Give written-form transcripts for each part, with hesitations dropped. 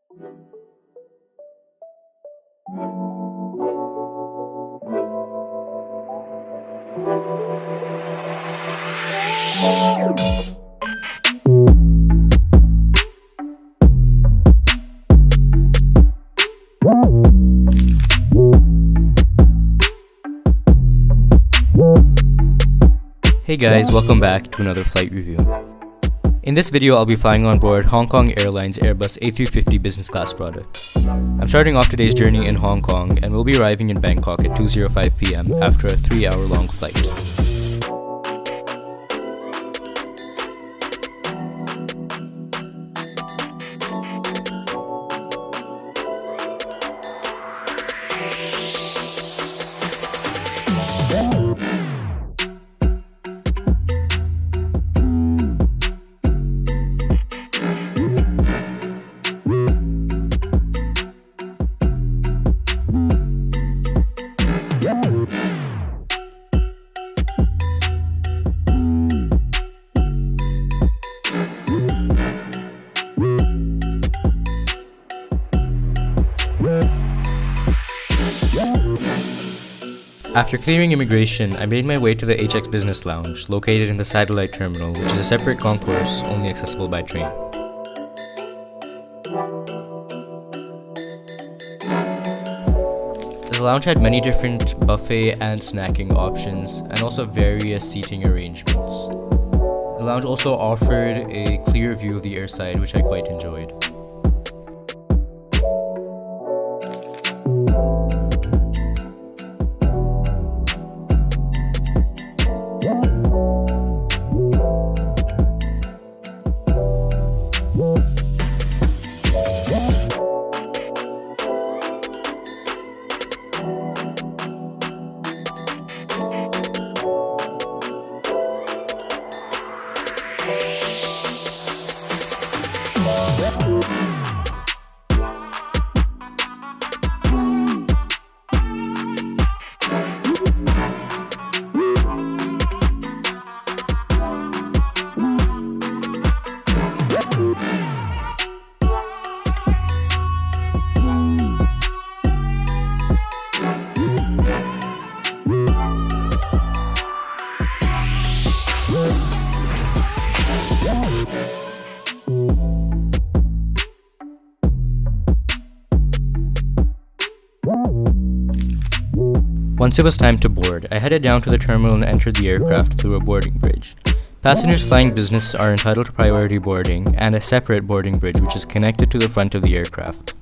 Hey guys, welcome back to another flight review. In this video, I'll be flying on board Hong Kong Airlines Airbus A350 business class product. I'm starting off today's journey in Hong Kong and we'll be arriving in Bangkok at 2:05 p.m. after a 3-hour-long flight. After clearing immigration, I made my way to the HX Business Lounge, located in the Satellite Terminal, which is a separate concourse only accessible by train. The lounge had many different buffet and snacking options, and also various seating arrangements. The lounge also offered a clear view of the airside, which I quite enjoyed. Once it was time to board, I headed down to the terminal and entered the aircraft through a boarding bridge. Passengers flying business are entitled to priority boarding and a separate boarding bridge which is connected to the front of the aircraft.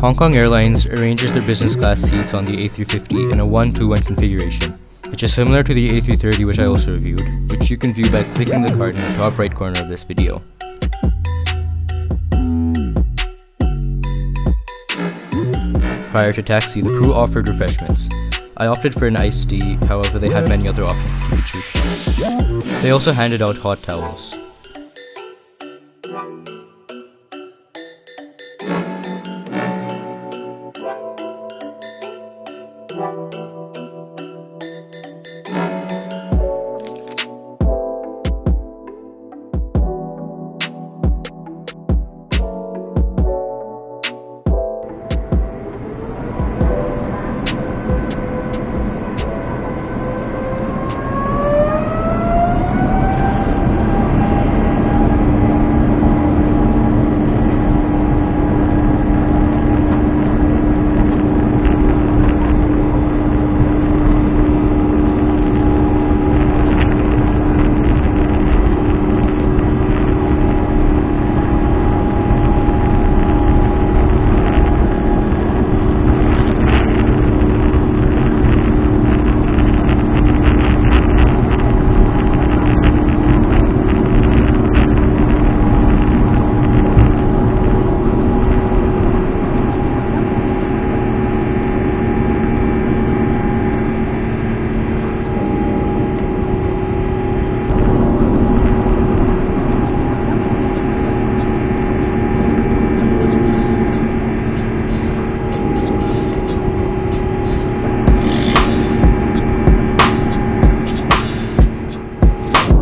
Hong Kong Airlines arranges their business class seats on the A350 in a 1-2-1 configuration, which is similar to the A330 which I also reviewed, which you can view by clicking the card in the top right corner of this video. Prior to taxi, the crew offered refreshments. I opted for an iced tea, however they had many other options you could choose from. They also handed out hot towels.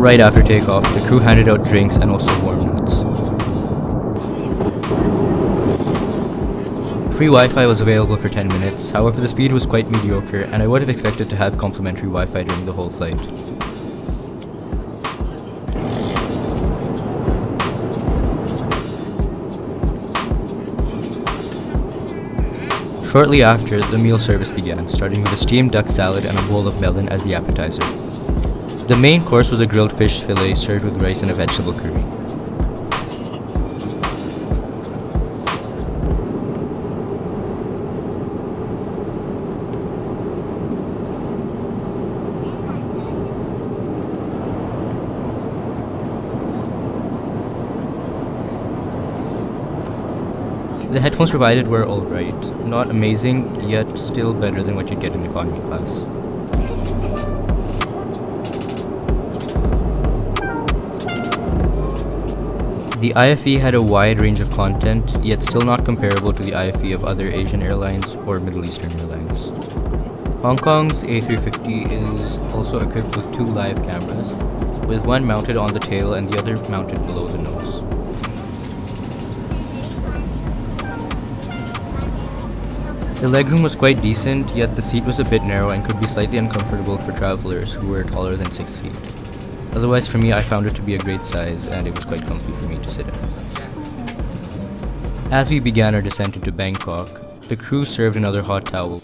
Right after takeoff, the crew handed out drinks and also warm nuts. Free Wi-Fi was available for 10 minutes, however the speed was quite mediocre and I would have expected to have complimentary Wi-Fi during the whole flight. Shortly after, the meal service began, starting with a steamed duck salad and a bowl of melon as the appetizer. The main course was a grilled fish fillet served with rice and a vegetable curry. The headphones provided were alright, not amazing, yet still better than what you'd get in economy class. The IFE had a wide range of content, yet still not comparable to the IFE of other Asian airlines or Middle Eastern airlines. Hong Kong's A350 is also equipped with 2 live cameras, with one mounted on the tail and the other mounted below the nose. The legroom was quite decent, yet the seat was a bit narrow and could be slightly uncomfortable for travelers who were taller than 6 feet. Otherwise, for me, I found it to be a great size and it was quite comfy for me to sit in. As we began our descent into Bangkok, the crew served another hot towel.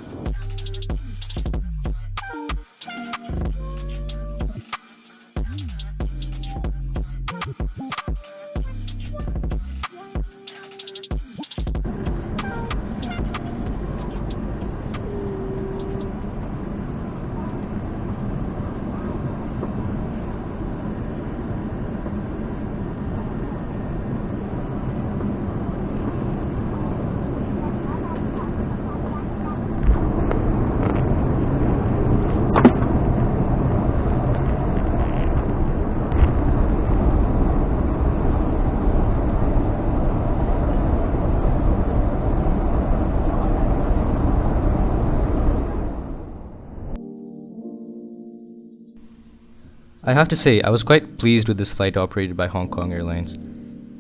I have to say, I was quite pleased with this flight operated by Hong Kong Airlines.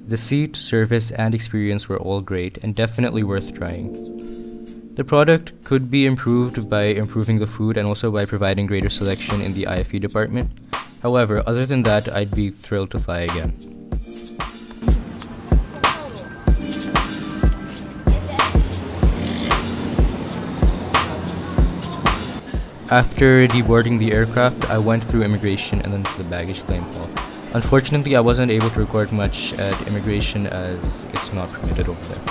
The seat, service, and experience were all great and definitely worth trying. The product could be improved by improving the food and also by providing greater selection in the IFE department. However, other than that, I'd be thrilled to fly again. After deboarding the aircraft, I went through immigration and then to the baggage claim hall. Unfortunately, I wasn't able to record much at immigration as it's not permitted over there.